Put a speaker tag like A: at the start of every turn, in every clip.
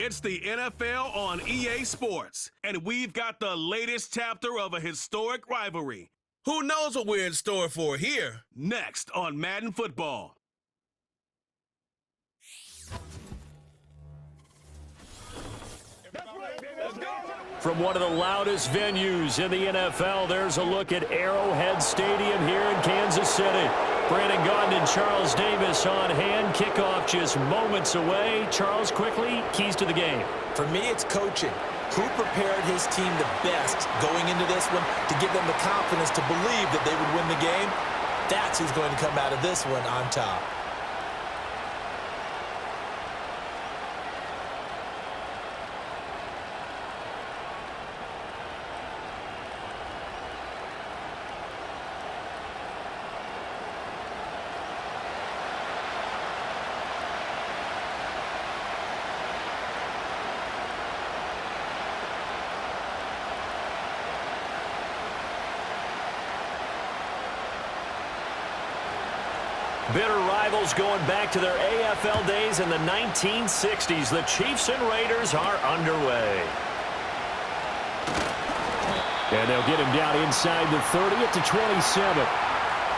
A: It's the NFL on EA Sports, and we've got the latest chapter of a historic rivalry. Who knows what we're in store for here? Next on Madden Football.
B: From one of the loudest venues in the NFL, there's a look at Arrowhead Stadium here in Kansas City. Brandon Gaudin and Charles Davis on hand. Kickoff just moments away. Charles, quickly, keys to the game.
C: For me, it's coaching. Who prepared his team the best going into this one to give them the confidence to believe that they would win the game? That's who's going to come out of this one on top.
B: Bitter rivals going back to their AFL days in the 1960s. The Chiefs and Raiders are underway. And they'll get him down inside the 30 at the 27.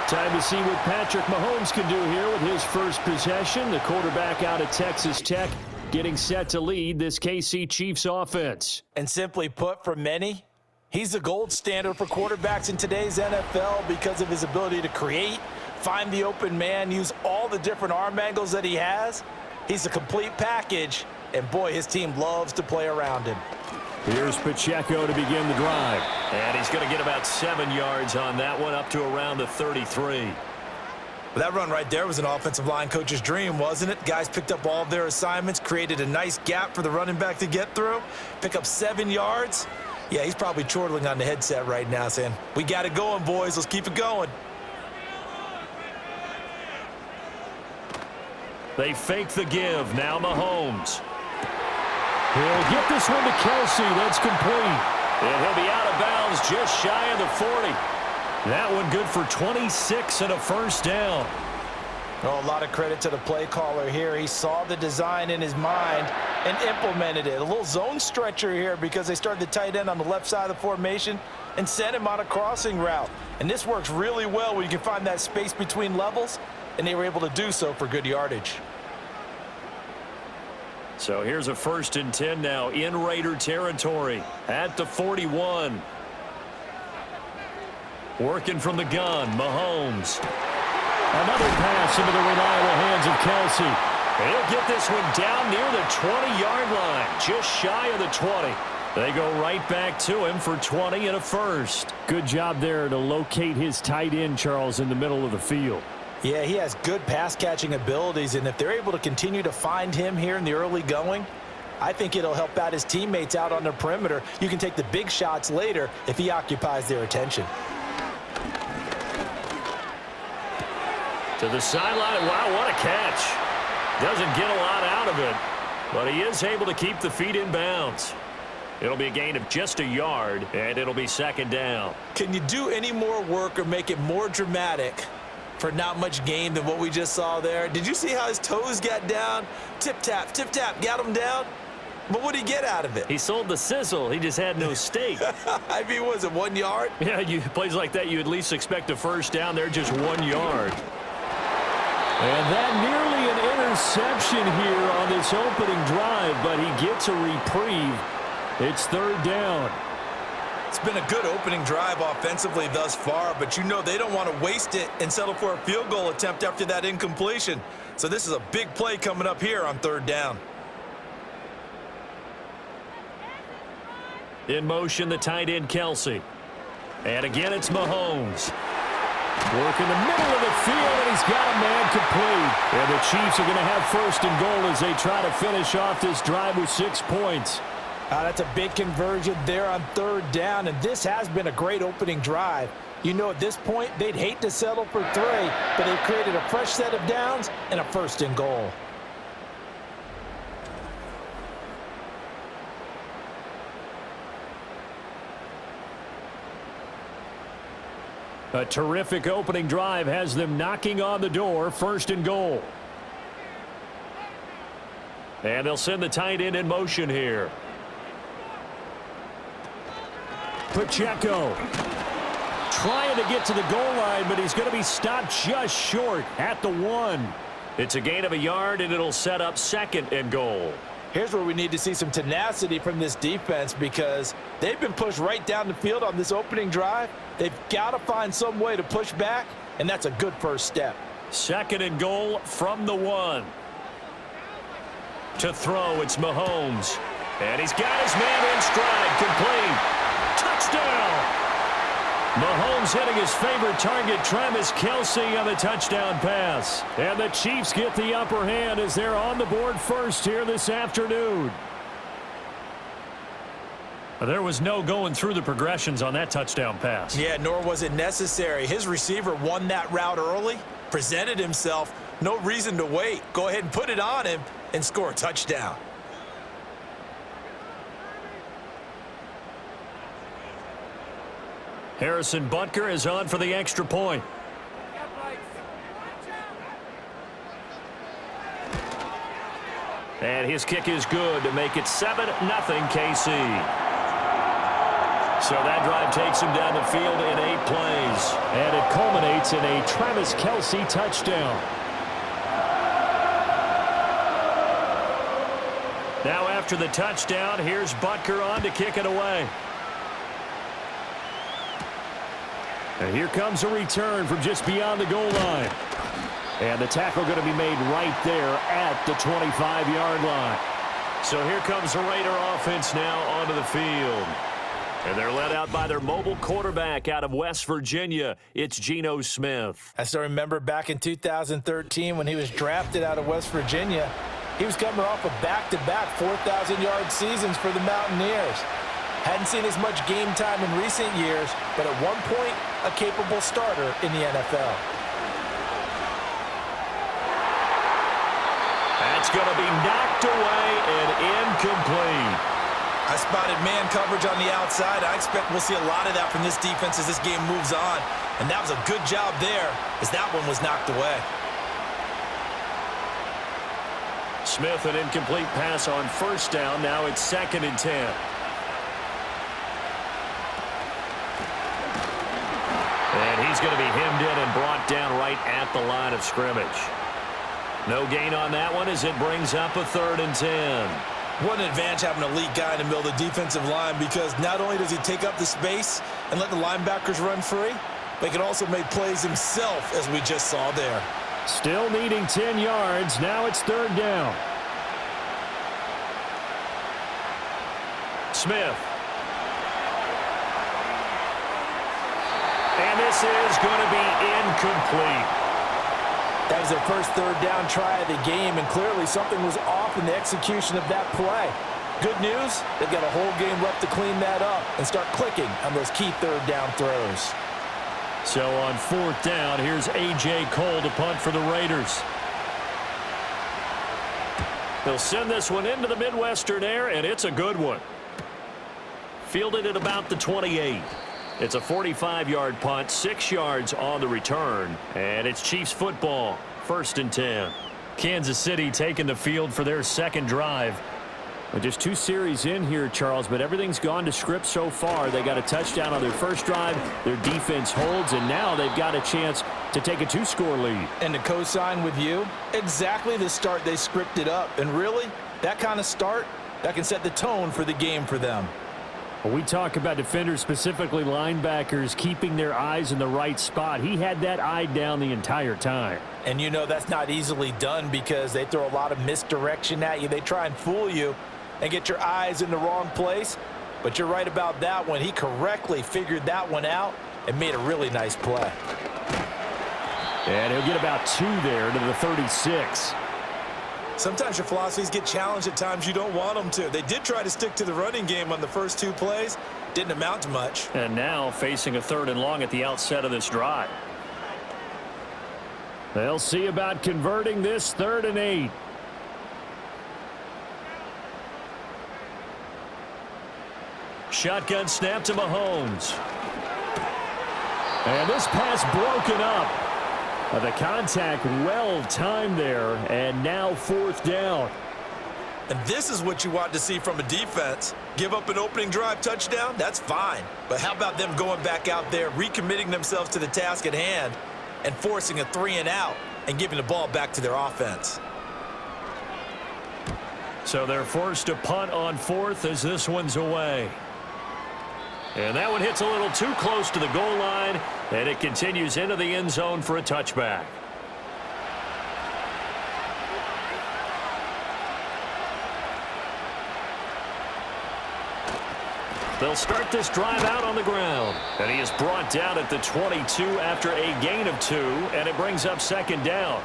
B: Time to see what Patrick Mahomes can do here with his first possession. The quarterback out of Texas Tech getting set to lead this KC Chiefs offense.
C: And simply put, for many, he's the gold standard for quarterbacks in today's NFL because of his ability to create, find the open man, use all the different arm angles that he has. He's a complete package, and boy, his team loves to play around him.
B: Here's Pacheco to begin the drive. And he's going to get about 7 yards on that one, up to around the 33.
C: Well, that run right there was an offensive line coach's dream, wasn't it? Guys picked up all of their assignments, created a nice gap for the running back to get through, pick up 7 yards. Yeah, he's probably chortling on the headset right now saying, we got it going, boys. Let's keep it going.
B: They fake the give. Now Mahomes. He'll get this one to Kelsey. That's complete. And he'll be out of bounds just shy of the 40. That one good for 26 and a first down.
C: Oh, a lot of credit to the play caller here. He saw the design in his mind and implemented it. A little zone stretcher here because they started the tight end on the left side of the formation and sent him on a crossing route. And this works really well when you can find that space between levels, and they were able to do so for good yardage.
B: So here's a 1st and 10 now in Raider territory at the 41. Working from the gun, Mahomes. Another pass into the reliable hands of Kelsey. He'll get this one down near the 20-yard line, just shy of the 20. They go right back to him for 20 and a first. Good job there to locate his tight end, Charles, in the middle of the field.
C: Yeah, he has good pass-catching abilities, and if they're able to continue to find him here in the early going, I think it'll help out his teammates out on the perimeter. You can take the big shots later if he occupies their attention.
B: To the sideline. Wow, what a catch. Doesn't get a lot out of it, but he is able to keep the feet in bounds. It'll be a gain of just a yard, and it'll be 2nd down.
C: Can you do any more work or make it more dramatic for not much gain than what we just saw there? Did you see how his toes got down? Tip-tap, got him down. But what did he get out of it?
B: He sold the sizzle. He just had no steak.
C: I mean, was it 1 yard?
B: Yeah, plays like that, you at least expect a first down there, just 1 yard. And that nearly an interception here on this opening drive, but he gets a reprieve. It's 3rd down.
C: It's been a good opening drive offensively thus far, but you know they don't want to waste it and settle for a field goal attempt after that incompletion. So this is a big play coming up here on 3rd down.
B: In motion, the tight end, Kelsey. And again, it's Mahomes. Work in the middle of the field, and he's got a man complete. And the Chiefs are going to have 1st and goal as they try to finish off this drive with 6 points.
C: That's a big conversion there on 3rd down, and this has been a great opening drive. You know, at this point, they'd hate to settle for 3, but they've created a fresh set of downs and a 1st and goal.
B: A terrific opening drive has them knocking on the door. 1st and goal. And they'll send the tight end in motion here. Pacheco trying to get to the goal line, but he's going to be stopped just short at the 1. It's a gain of a yard, and it'll set up 2nd and goal.
C: Here's where we need to see some tenacity from this defense because they've been pushed right down the field on this opening drive. They've got to find some way to push back, and that's a good first step. 2nd and goal from the 1. To throw, it's Mahomes. And he's got his man in stride, complete. Touchdown! Mahomes hitting his favorite target, Travis Kelce, on the touchdown pass. And the Chiefs get the upper hand as they're on the board first here this afternoon. There was no going through the progressions on that touchdown pass. Yeah, nor was it necessary. His receiver won that route early, presented himself. No reason to wait. Go ahead and put it on him and score a touchdown.
B: Harrison Butker is on for the extra point. And his kick is good to make it 7-0 KC. So that drive takes him down the field in 8 plays. And it culminates in a Travis Kelce touchdown. Now after the touchdown, here's Butker on to kick it away. And here comes a return from just beyond the goal line. And the tackle going to be made right there at the 25-yard line. So here comes the Raider offense now onto the field. And they're led out by their mobile quarterback out of West Virginia. It's Geno Smith.
C: I still remember back in 2013 when he was drafted out of West Virginia. He was coming off of back-to-back 4,000-yard seasons for the Mountaineers. Hadn't seen as much game time in recent years, but at one point, a capable starter in the NFL.
B: That's going to be knocked away and incomplete.
C: I spotted man coverage on the outside. I expect we'll see a lot of that from this defense as this game moves on. And that was a good job there as that one was knocked away.
B: Smith, an incomplete pass on first down. Now it's 2nd and 10. And he's going to be hemmed in and brought down right at the line of scrimmage. No gain on that one as it brings up a 3rd and 10.
C: What an advantage having an elite guy in the middle of the defensive line because not only does he take up the space and let the linebackers run free, but he can also make plays himself as we just saw there.
B: Still needing 10 yards. Now it's 3rd down. Smith. And this is going to be incomplete.
C: That was their first 3rd down try of the game, and clearly something was off in the execution of that play. Good news, they've got a whole game left to clean that up and start clicking on those key 3rd down throws.
B: So on 4th down, here's A.J. Cole to punt for the Raiders. They'll send this one into the Midwestern air, and it's a good one. Fielded at about the 28. It's a 45-yard punt, 6 yards on the return, and it's Chiefs football, 1st and 10. Kansas City taking the field for their 2nd drive. Just 2 series in here, Charles, but everything's gone to script so far. They got a touchdown on their first drive. Their defense holds, and now they've got a chance to take a 2-score lead.
C: And to co-sign with you, exactly the start they scripted up. And really, that kind of start, that can set the tone for the game for them.
B: When we talk about defenders, specifically linebackers, keeping their eyes in the right spot, he had that eye down the entire time.
C: And you know that's not easily done because they throw a lot of misdirection at you. They try and fool you and get your eyes in the wrong place. But you're right about that one. He correctly figured that one out and made a really nice play.
B: And he'll get about 2 there to the 36.
C: Sometimes your philosophies get challenged at times you don't want them to. They did try to stick to the running game on the first 2 plays. Didn't amount to much.
B: And now facing a 3rd and long at the outset of this drive. They'll see about converting this 3rd and 8. Shotgun snap to Mahomes. And this pass broken up. The contact well timed there, and now 4th down.
C: And this is what you want to see from a defense. Give up an opening drive touchdown, that's fine. But how about them going back out there, recommitting themselves to the task at hand, and forcing a 3-and-out and giving the ball back to their offense?
B: So they're forced to punt on 4th as this one's away. And that one hits a little too close to the goal line, and it continues into the end zone for a touchback. They'll start this drive out on the ground. And he is brought down at the 22 after a gain of 2, and it brings up 2nd down.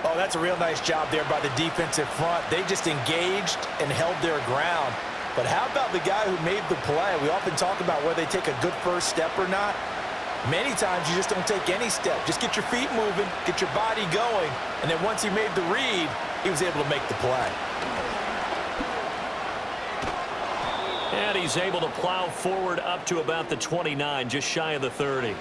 C: Oh, that's a real nice job there by the defensive front. They just engaged and held their ground. But how about the guy who made the play? We often talk about whether they take a good first step or not. Many times you just don't take any step. Just get your feet moving, get your body going, and then once he made the read, he was able to make the play.
B: And he's able to plow forward up to about the 29, just shy of the 30.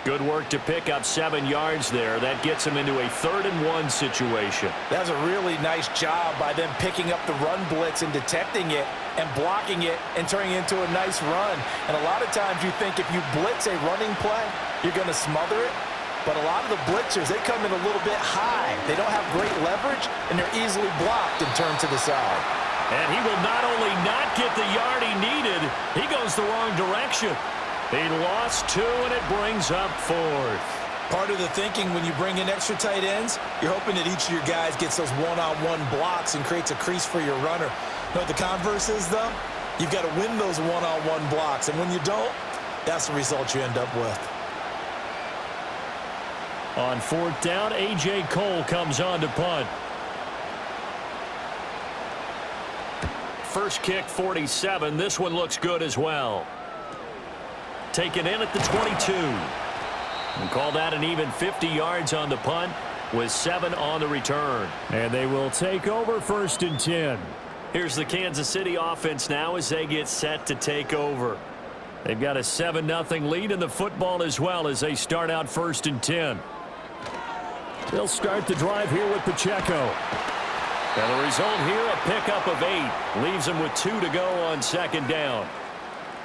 B: Good work to pick up 7 yards there. That gets him into a 3rd-and-1 situation.
C: That's a really nice job by them picking up the run blitz and detecting it and blocking it and turning it into a nice run. And a lot of times you think if you blitz a running play, you're going to smother it. But a lot of the blitzers, they come in a little bit high. They don't have great leverage, and they're easily blocked and turned to the side.
B: And he will not only not get the yard he needed, he goes the wrong direction. He lost 2, and it brings up 4th.
C: Part of the thinking when you bring in extra tight ends, you're hoping that each of your guys gets those one-on-one blocks and creates a crease for your runner. You know what the converse is, though? You've got to win those one-on-one blocks, and when you don't, that's the result you end up with.
B: On 4th down, A.J. Cole comes on to punt. First kick, 47. This one looks good as well. Taken in at the 22. And call that an even 50 yards on the punt with 7 on the return. And they will take over 1st and 10. Here's the Kansas City offense now as they get set to take over. They've got a 7-0 lead in the football as well as they start out 1st and 10. They'll start the drive here with Pacheco. And the result here, a pickup of 8. Leaves them with 2 to go on 2nd down.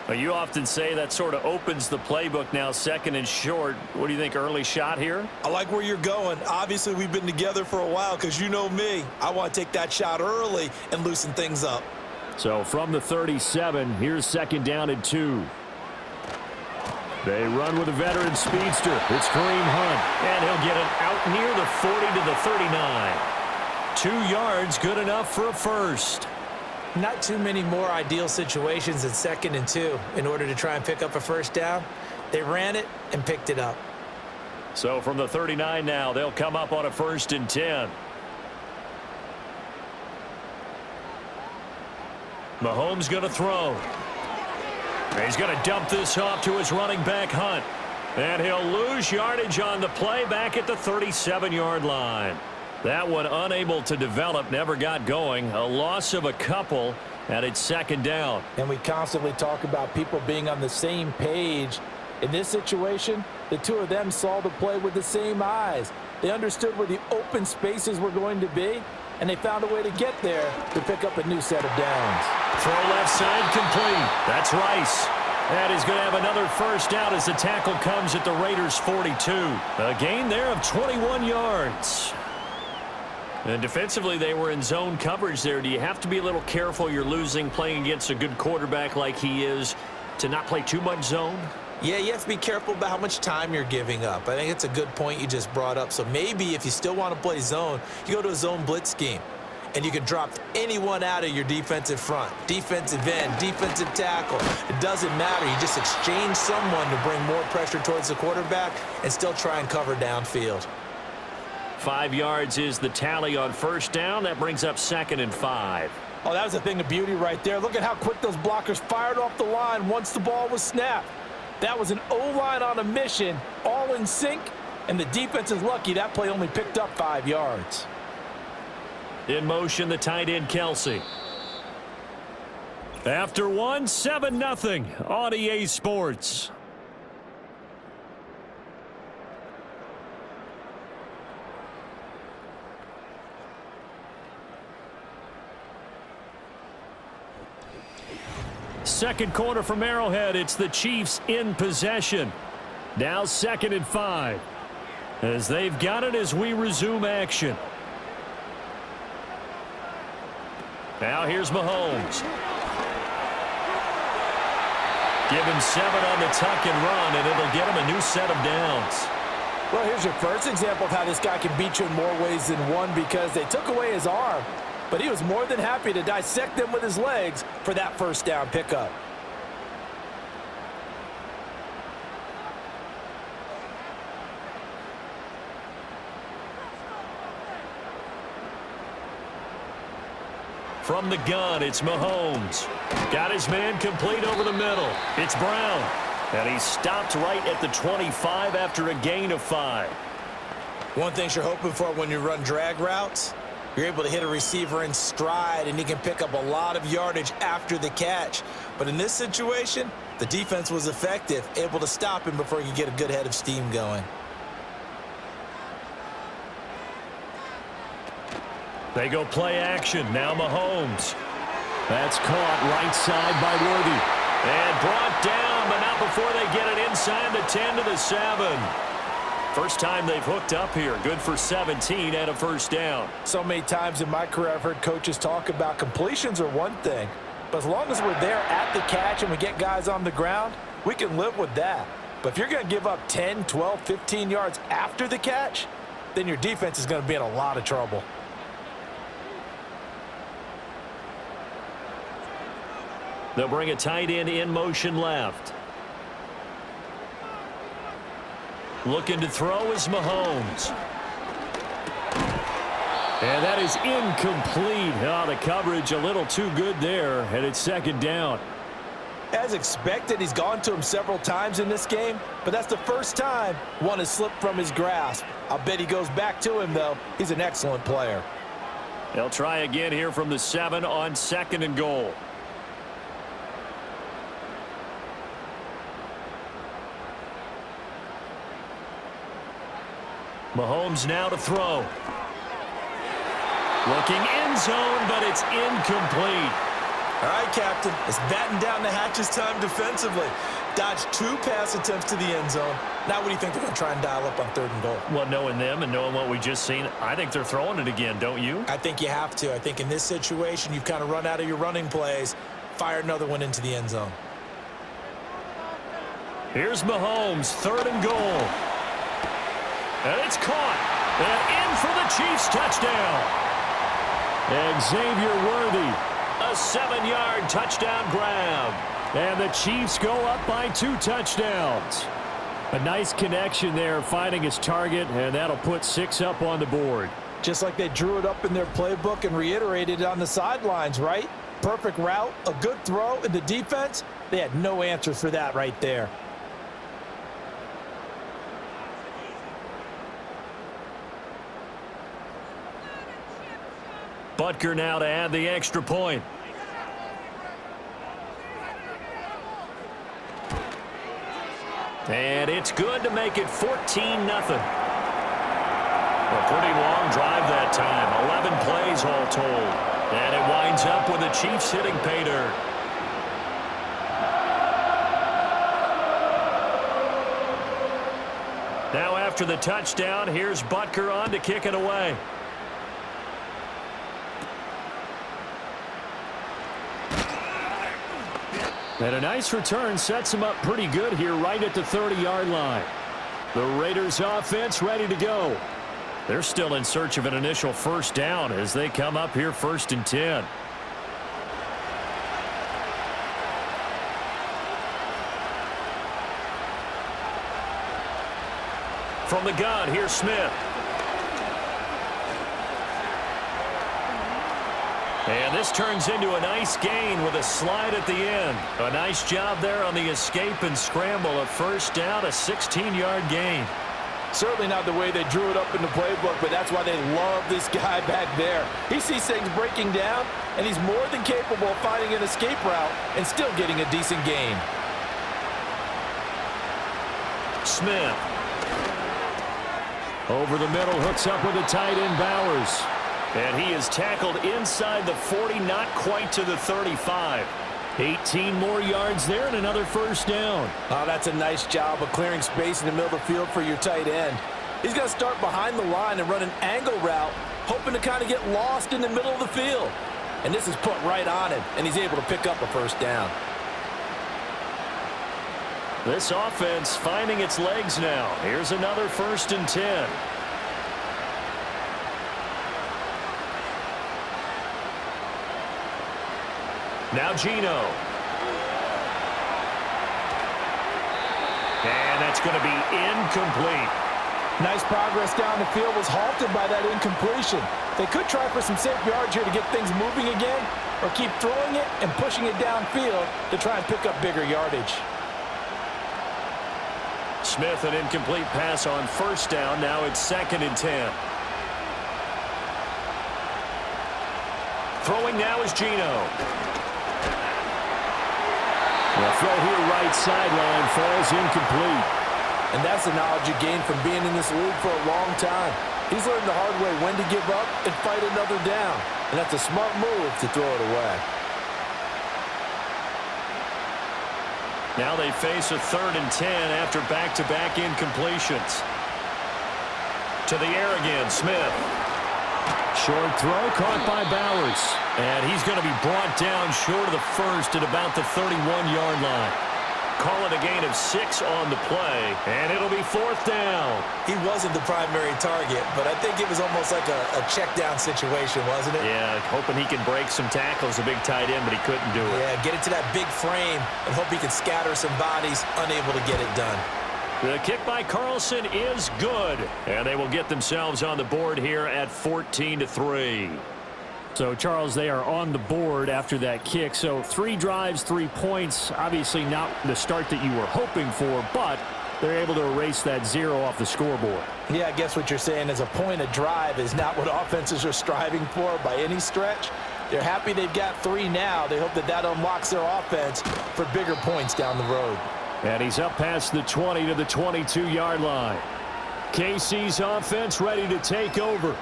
B: Now, you often say that sort of opens the playbook now, 2nd and short. What do you think, early shot here?
C: I like where you're going. Obviously, we've been together for a while because you know me. I want to take that shot early and loosen things up.
B: So from the 37, here's 2nd down and 2. They run with a veteran speedster. It's Kareem Hunt. And he'll get it out near the 40 to the 39. 2 yards, good enough for a first.
C: Not too many more ideal situations than 2nd and 2 in order to try and pick up a first down. They ran it and picked it up.
B: So from the 39 now, they'll come up on a 1st and 10. Mahomes going to throw. He's going to dump this off to his running back, Hunt. And he'll lose yardage on the play back at the 37-yard line. That one unable to develop, never got going. A loss of a couple, and it's 2nd down.
C: And we constantly talk about people being on the same page. In this situation, the 2 of them saw the play with the same eyes. They understood where the open spaces were going to be, and they found a way to get there to pick up a new set of downs.
B: Throw left side complete. That's Rice. And he's going to have another first down as the tackle comes at the Raiders' 42. A gain there of 21 yards. And defensively, they were in zone coverage there. Do you have to be a little careful you're losing playing against a good quarterback like he is to not play too much zone?
C: Yeah, you have to be careful about how much time you're giving up. I think it's a good point you just brought up. So maybe if you still want to play zone, you go to a zone blitz scheme. And you can drop anyone out of your defensive front, defensive end, defensive tackle. It doesn't matter. You just exchange someone to bring more pressure towards the quarterback and still try and cover downfield.
B: 5 yards is the tally on first down. That brings up 2nd and 5.
C: Oh, that was a thing of beauty right there. Look at how quick those blockers fired off the line once the ball was snapped. That was an O-line on a mission, all in sync, and the defense is lucky that play only picked up 5 yards.
B: In motion, the tight end, Kelsey. After one, 7-0 on EA Sports. Second quarter from Arrowhead. It's the Chiefs in possession. Now 2nd and 5. As they've got it as we resume action. Now here's Mahomes. Give him 7 on the tuck and run, and it'll get him a new set of downs.
C: Well, here's your first example of how this guy can beat you in more ways than one, because they took away his arm, but he was more than happy to dissect them with his legs for that first down pickup.
B: From the gun, it's Mahomes. Got his man complete over the middle. It's Brown. And he stopped right at the 25 after a gain of 5.
C: One thing you're hoping for when you run drag routes, you're able to hit a receiver in stride, and he can pick up a lot of yardage after the catch. But in this situation, the defense was effective, able to stop him before he could get a good head of steam going.
B: They go play action. Now Mahomes. That's caught right side by Worthy. And brought down, but not before they get it inside the 10 to the 7. First time they've hooked up here. Good for 17 and a first down.
C: So many times in my career I've heard coaches talk about completions are one thing, but as long as we're there at the catch and we get guys on the ground, we can live with that. But if you're going to give up 10, 12, 15 yards after the catch, then your defense is going to be in a lot of trouble.
B: They'll bring a tight end in motion left. Looking to throw is Mahomes. And that is incomplete. Oh, the coverage a little too good there, and it's 2nd down.
C: As expected, he's gone to him several times in this game, but that's the first time one has slipped from his grasp. I'll bet he goes back to him, though. He's an excellent player.
B: They'll try again here from the 7 on 2nd and goal. Mahomes now to throw. Looking end zone, but it's incomplete.
C: All right, Captain. It's batten down the hatches time defensively. Dodged 2 pass attempts to the end zone. Now what do you think they're going to try and dial up on 3rd and goal?
B: Well, knowing them and knowing what we just seen, I think they're throwing it again, don't you?
C: I think you have to. I think in this situation, you've kind of run out of your running plays. Fire another one into the end zone.
B: Here's Mahomes, 3rd and goal. And it's caught. And in for the Chiefs touchdown. And Xavier Worthy, a 7-yard touchdown grab. And the Chiefs go up by 2 touchdowns. A nice connection there, finding his target, and that'll put 6 up on the board.
C: Just like they drew it up in their playbook and reiterated it on the sidelines, right? Perfect route, a good throw, and the defense, they had no answer for that right there.
B: Butker now to add the extra point. And it's good to make it 14-0. A pretty long drive that time. 11 plays all told. And it winds up with the Chiefs hitting pay dirt. Now after the touchdown, here's Butker on to kick it away. And a nice return sets him up pretty good here right at the 30-yard line. The Raiders offense ready to go. They're still in search of an initial first down as they come up here 1st and 10. From the gun, here's Smith. And this turns into a nice gain with a slide at the end. A nice job there on the escape and scramble. A first down, a 16-yard gain.
C: Certainly not the way they drew it up in the playbook, but that's why they love this guy back there. He sees things breaking down, and he's more than capable of finding an escape route and still getting a decent gain.
B: Smith. Over the middle, hooks up with the tight end Bowers. And he is tackled inside the 40, not quite to the 35. 18 more yards there and another first down.
C: Oh, that's a nice job of clearing space in the middle of the field for your tight end. He's going to start behind the line and run an angle route, hoping to kind of get lost in the middle of the field. And this is put right on him, and he's able to pick up a first down.
B: This offense finding its legs now. Here's another 1st and 10. Now Geno. And that's going to be incomplete.
C: Nice progress down the field was halted by that incompletion. They could try for some safe yards here to get things moving again, or keep throwing it and pushing it downfield to try and pick up bigger yardage.
B: Smith, an incomplete pass on 1st down. Now it's 2nd and 10. Throwing now is Geno. The throw here right sideline falls incomplete.
C: And that's the knowledge you gain from being in this league for a long time. He's learned the hard way when to give up and fight another down. And that's a smart move to throw it away.
B: Now they face a 3rd and 10 after back-to-back incompletions. To the air again, Smith. Short throw caught by Bowers. And he's going to be brought down short of the first at about the 31-yard line. Call it a gain of 6 on the play, and it'll be 4th down.
C: He wasn't the primary target, but I think it was almost like a check-down situation, wasn't it?
B: Yeah, hoping he can break some tackles, a big tight end, but he couldn't do it.
C: Yeah, get it to that big frame and hope he can scatter some bodies, unable to get it done.
B: The kick by Carlson is good, and they will get themselves on the board here at 14-3. So, Charles, they are on the board after that kick. So 3 drives, 3 points. Obviously not the start that you were hoping for, but they're able to erase that 0 off the scoreboard.
C: Yeah, I guess what you're saying is a point a drive is not what offenses are striving for by any stretch. They're happy they've got 3 now. They hope that that unlocks their offense for bigger points down the road.
B: And he's up past the 20 to the 22-yard line. KC's offense ready to take over.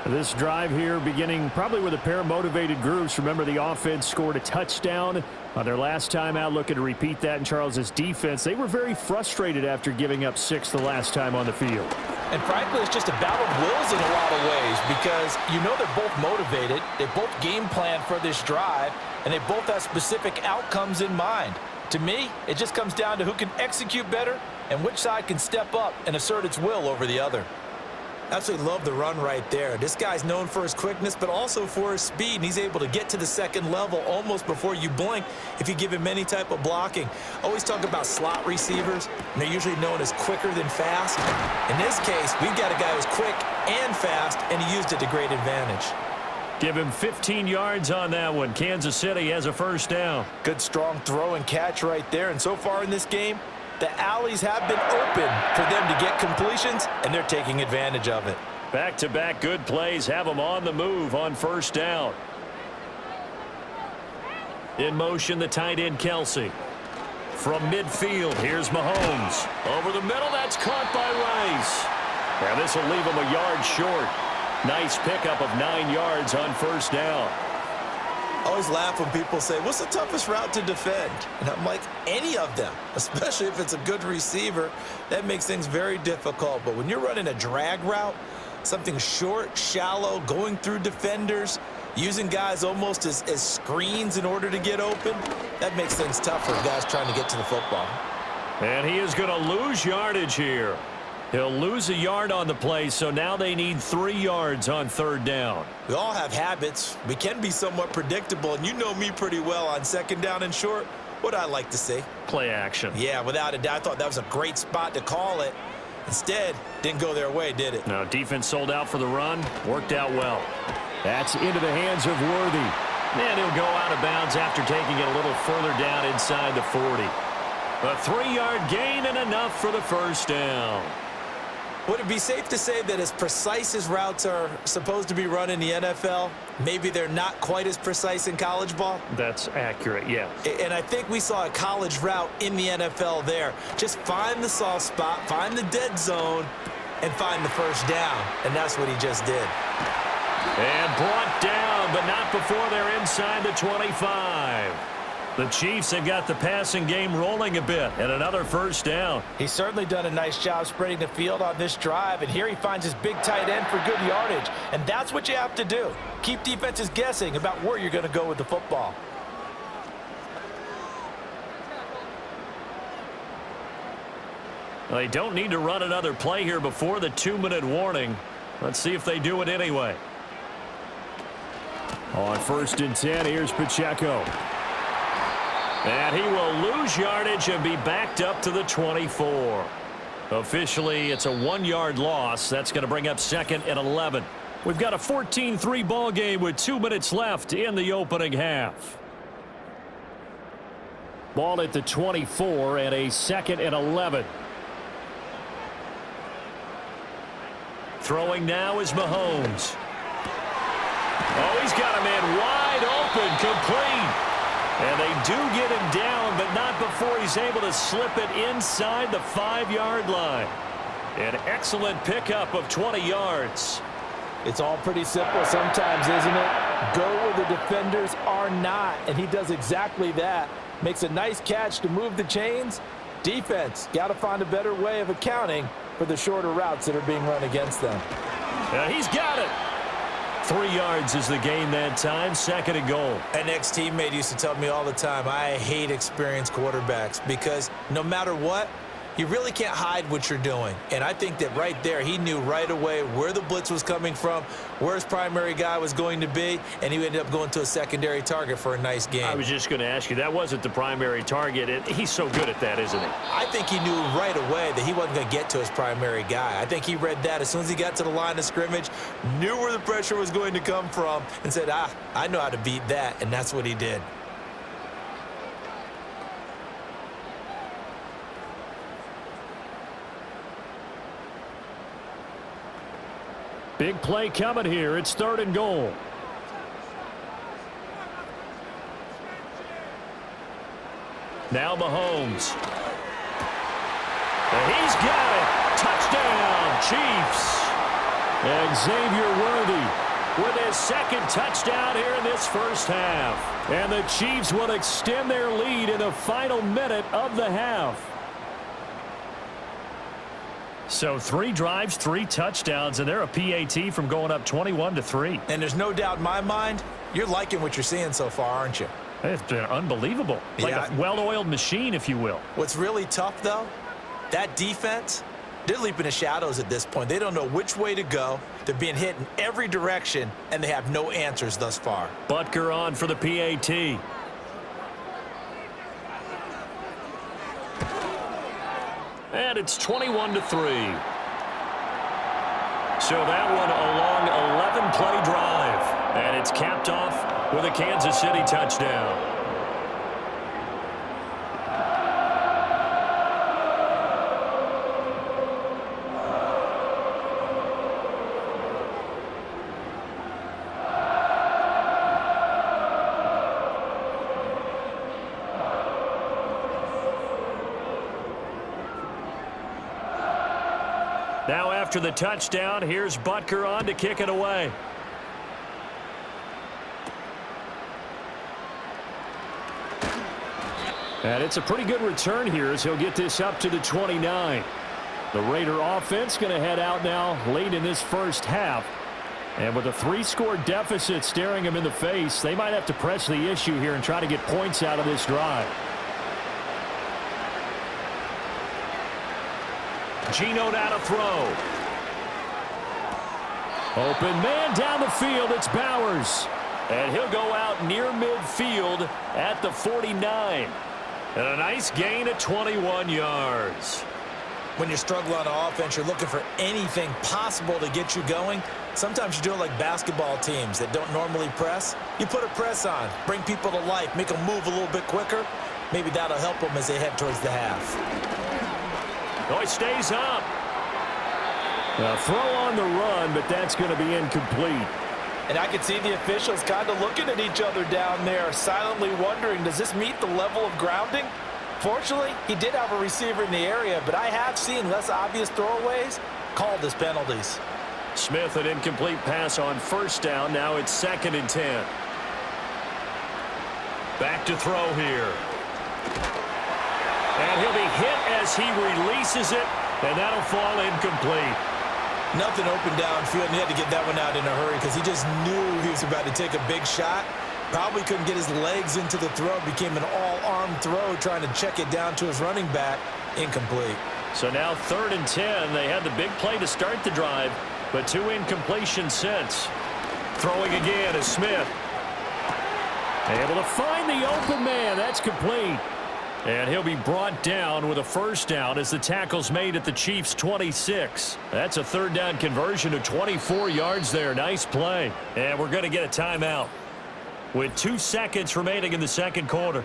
B: This drive here beginning probably with a pair of motivated groups. Remember, the offense scored a touchdown on their last time out, looking to repeat that in Charles's defense. They were very frustrated after giving up 6 the last time on the field.
C: And frankly, it's just a battle of wills in a lot of ways because you know they're both motivated. They both game plan for this drive, and they both have specific outcomes in mind. To me, it just comes down to who can execute better and which side can step up and assert its will over the other. Absolutely love the run right there. This guy's known for his quickness, but also for his speed. And he's able to get to the second level almost before you blink if you give him any type of blocking. Always talk about slot receivers, and they're usually known as quicker than fast. In this case, we've got a guy who's quick and fast, and he used it to great advantage.
B: Give him 15 yards on that one. Kansas City has a first down.
C: Good strong throw and catch right there. And so far in this game, the alleys have been open for them to get completions, and they're taking advantage of it.
B: Back-to-back good plays have them on the move on first down. In motion, the tight end, Kelsey. From midfield, here's Mahomes. Over the middle, that's caught by Rice. And this will leave him a yard short. Nice pickup of 9 yards on first down.
C: I always laugh when people say, what's the toughest route to defend? And I'm like, any of them, especially if it's a good receiver. That makes things very difficult. But when you're running a drag route, something short, shallow, going through defenders, using guys almost as screens in order to get open, that makes things tough for guys trying to get to the football.
B: And he is going to lose yardage here. He'll lose a yard on the play, so now they need 3 yards on third down.
C: We all have habits. We can be somewhat predictable, and you know me pretty well on second down and short. What I like to see.
B: Play action.
C: Yeah, without a doubt. I thought that was a great spot to call it. Instead, didn't go their way, did it?
B: No, defense sold out for the run. Worked out well. That's into the hands of Worthy. And he'll go out of bounds after taking it a little further down inside the 40. A 3-yard gain and enough for the first down.
C: Would it be safe to say that as precise as routes are supposed to be run in the NFL, maybe they're not quite as precise in college ball?
B: That's accurate, yeah.
C: And I think we saw a college route in the NFL there. Just find the soft spot, find the dead zone, and find the first down. And that's what he just did.
B: And brought down, but not before they're inside the 25. The Chiefs have got the passing game rolling a bit, and another first down.
C: He's certainly done a nice job spreading the field on this drive, and here he finds his big tight end for good yardage. And that's what you have to do. Keep defenses guessing about where you're going to go with the football.
B: They don't need to run another play here before the 2-minute warning. Let's see if they do it anyway. On 1st and 10, here's Pacheco. And he will lose yardage and be backed up to the 24. Officially, it's a 1-yard loss. That's going to bring up 2nd and 11. We've got a 14-3 ball game with 2 minutes left in the opening half. Ball at the 24 and a 2nd and 11. Throwing now is Mahomes. Oh, he's got a man wide open, complete. And they do get him down, but not before he's able to slip it inside the 5-yard line. An excellent pickup of 20 yards.
C: It's all pretty simple sometimes, isn't it? Go where the defenders are not, and he does exactly that. Makes a nice catch to move the chains. Defense, got to find a better way of accounting for the shorter routes that are being run against them.
B: He's got it. 3 yards is the gain that time, 2nd and goal.
C: An ex-teammate used to tell me all the time, I hate experienced quarterbacks because no matter what, you really can't hide what you're doing. And I think that right there, he knew right away where the blitz was coming from, where his primary guy was going to be, and he ended up going to a secondary target for a nice game.
B: I was just going to ask you, that wasn't the primary target. He's so good at that, isn't he?
C: I think he knew right away that he wasn't going to get to his primary guy. I think he read that as soon as he got to the line of scrimmage, knew where the pressure was going to come from, and said, I know how to beat that, and that's what he did.
B: Big play coming here. It's 3rd and goal. Now Mahomes. And he's got it. Touchdown, Chiefs. And Xavier Worthy with his 2nd touchdown here in this first half. And the Chiefs will extend their lead in the final minute of the half. So 3 drives, 3 touchdowns, and they're a PAT from going up 21-3.
C: And there's no doubt in my mind, you're liking what you're seeing so far, aren't you?
B: It's been unbelievable. Like a well-oiled machine, if you will.
C: What's really tough, though, that defense, they're leaping the shadows at this point. They don't know which way to go. They're being hit in every direction, and they have no answers thus far.
B: Butker on for the PAT. And it's 21-3. So that one a long 11-play drive. And it's capped off with a Kansas City touchdown. Now after the touchdown, here's Butker on to kick it away. And it's a pretty good return here as he'll get this up to the 29. The Raider offense going to head out now late in this first half. And with a 3-score deficit staring him in the face, they might have to press the issue here and try to get points out of this drive. Geno down to throw. Open man down the field. It's Bowers. And he'll go out near midfield at the 49. And a nice gain of 21 yards.
C: When you struggle on offense, you're looking for anything possible to get you going. Sometimes you do it like basketball teams that don't normally press. You put a press on, bring people to life, make them move a little bit quicker. Maybe that'll help them as they head towards the half.
B: Oh, he stays up. A throw on the run, but that's going to be incomplete.
C: And I can see the officials kind of looking at each other down there, silently wondering, does this meet the level of grounding? Fortunately, he did have a receiver in the area, but I have seen less obvious throwaways called as penalties.
B: Smith, an incomplete pass on 1st down. Now it's 2nd and 10. Back to throw here. And he'll be hit as he releases it, and that'll fall incomplete.
C: Nothing open downfield, and he had to get that one out in a hurry because he just knew he was about to take a big shot. Probably couldn't get his legs into the throw. Became an all-arm throw trying to check it down to his running back. Incomplete.
B: So now 3rd and 10. They had the big play to start the drive, but 2 incompletions since. Throwing again is Smith. Able to find the open man. That's complete. And he'll be brought down with a first down as the tackle's made at the Chiefs' 26. That's a 3rd down conversion of 24 yards there. Nice play. And we're going to get a timeout with 2 seconds remaining in the second quarter.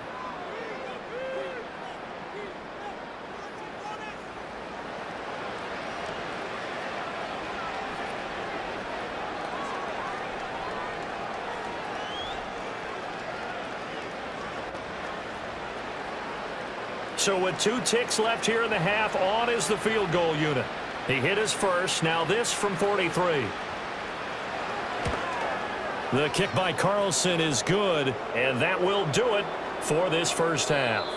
B: So with 2 ticks left here in the half, on is the field goal unit. He hit his first. Now this from 43. The kick by Carlson is good, and that will do it for this first half.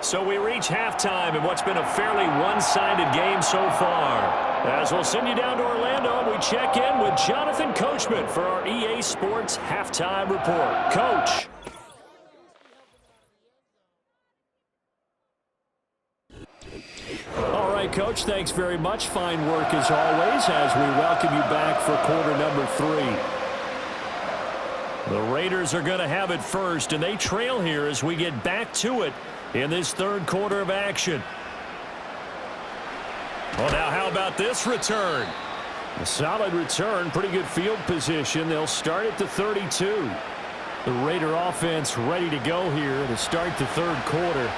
B: So we reach halftime in what's been a fairly one-sided game so far. As we'll send you down to Orlando, we check in with Jonathan Coachman for our EA Sports Halftime Report. Coach. All right, Coach, thanks very much. Fine work as always as we welcome you back for quarter number 3. The Raiders are going to have it first, and they trail here as we get back to it in this 3rd quarter of action. Well, now how about this return? A solid return, pretty good field position. They'll start at the 32. The Raider offense ready to go here to start the 3rd quarter.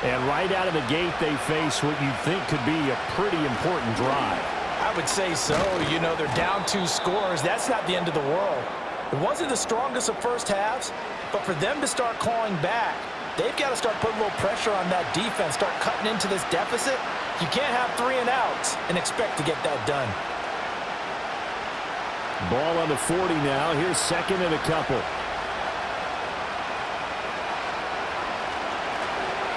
B: And right out of the gate, they face what you think could be a pretty important drive.
C: I would say so. You know, they're down 2 scores. That's not the end of the world. It wasn't the strongest of first halves, but for them to start clawing back, they've got to start putting a little pressure on that defense, start cutting into this deficit. You can't have 3 and outs and expect to get that done.
B: Ball on the 40 now. Here's 2nd and a couple.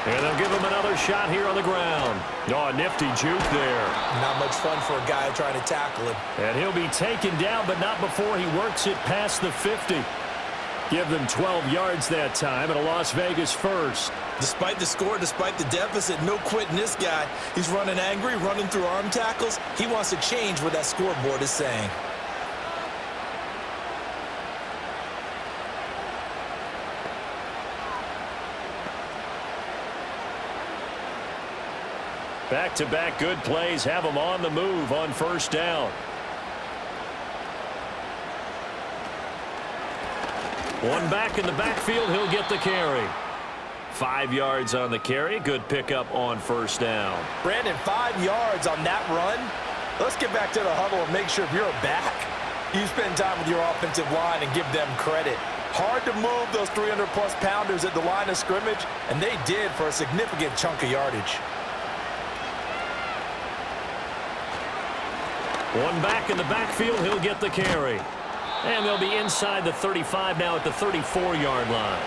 B: And they'll give him another shot here on the ground. Oh, nifty juke there.
C: Not much fun for a guy trying to tackle him.
B: And he'll be taken down, but not before he works it past the 50. Give them 12 yards that time and a Las Vegas first.
C: Despite the score, despite the deficit, no quitting this guy. He's running angry, running through arm tackles. He wants to change what that scoreboard is saying.
B: Back-to-back good plays have him on the move on first down. One back in the backfield, he'll get the carry. 5 yards on the carry. Good pickup on first down.
C: Brandon, 5 yards on that run. Let's get back to the huddle and make sure if you're a back, you spend time with your offensive line and give them credit. Hard to move those 300-plus pounders at the line of scrimmage, and they did for a significant chunk of yardage.
B: One back in the backfield, he'll get the carry. And they'll be inside the 35 now at the 34-yard line.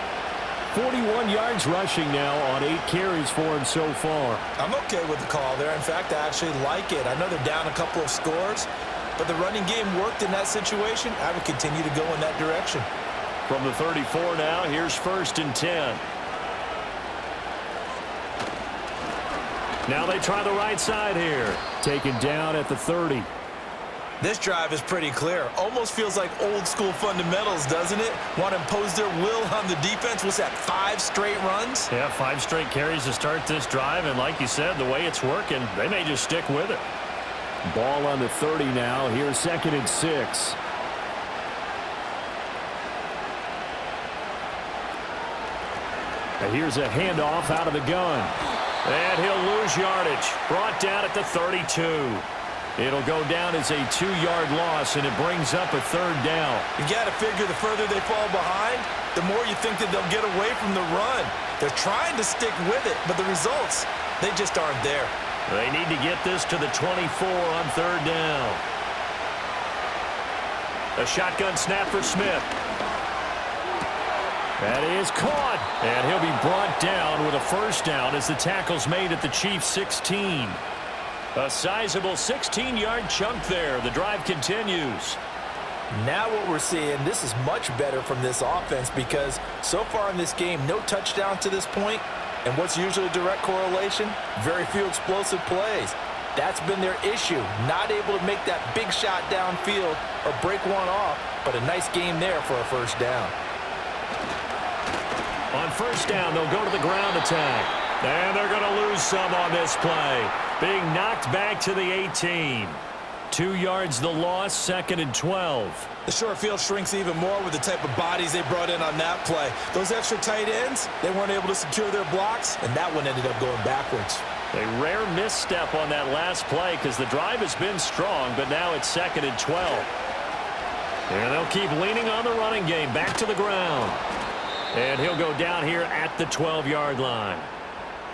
B: 41 yards rushing now on 8 carries for him so far.
C: I'm okay with the call there. In fact, I actually like it. I know they're down a couple of scores, but the running game worked in that situation. I would continue to go in that direction.
B: From the 34 now, here's 1st and 10. Now they try the right side here. Taken down at the 30.
C: This drive is pretty clear. Almost feels like old school fundamentals, doesn't it? Want to impose their will on the defense. What's that, 5 straight runs?
B: Yeah, 5 straight carries to start this drive. And like you said, the way it's working, they may just stick with it. Ball on the 30 now. Here's 2nd and 6. And here's a handoff out of the gun. And he'll lose yardage. Brought down at the 32. It'll go down as a 2-yard loss, and it brings up a 3rd down.
C: You got to figure the further they fall behind, the more you think that they'll get away from the run. They're trying to stick with it, but the results, they just aren't there.
B: They need to get this to the 24 on 3rd down. A shotgun snap for Smith. That is caught, and he'll be brought down with a first down as the tackle's made at the Chiefs' 16. A sizable 16-yard chunk there. The drive continues.
C: Now what we're seeing, this is much better from this offense because so far in this game, no touchdown to this point, and what's usually a direct correlation? Very few explosive plays. That's been their issue, not able to make that big shot downfield or break one off, but a nice game there for a first down.
B: On first down, they'll go to the ground attack. And they're going to lose some on this play. Being knocked back to the 18. 2 yards the loss, 2nd and 12.
C: The short field shrinks even more with the type of bodies they brought in on that play. Those extra tight ends, they weren't able to secure their blocks, and that one ended up going backwards.
B: A rare misstep on that last play because the drive has been strong, but now it's 2nd and 12. And they'll keep leaning on the running game back to the ground. And he'll go down here at the 12-yard line.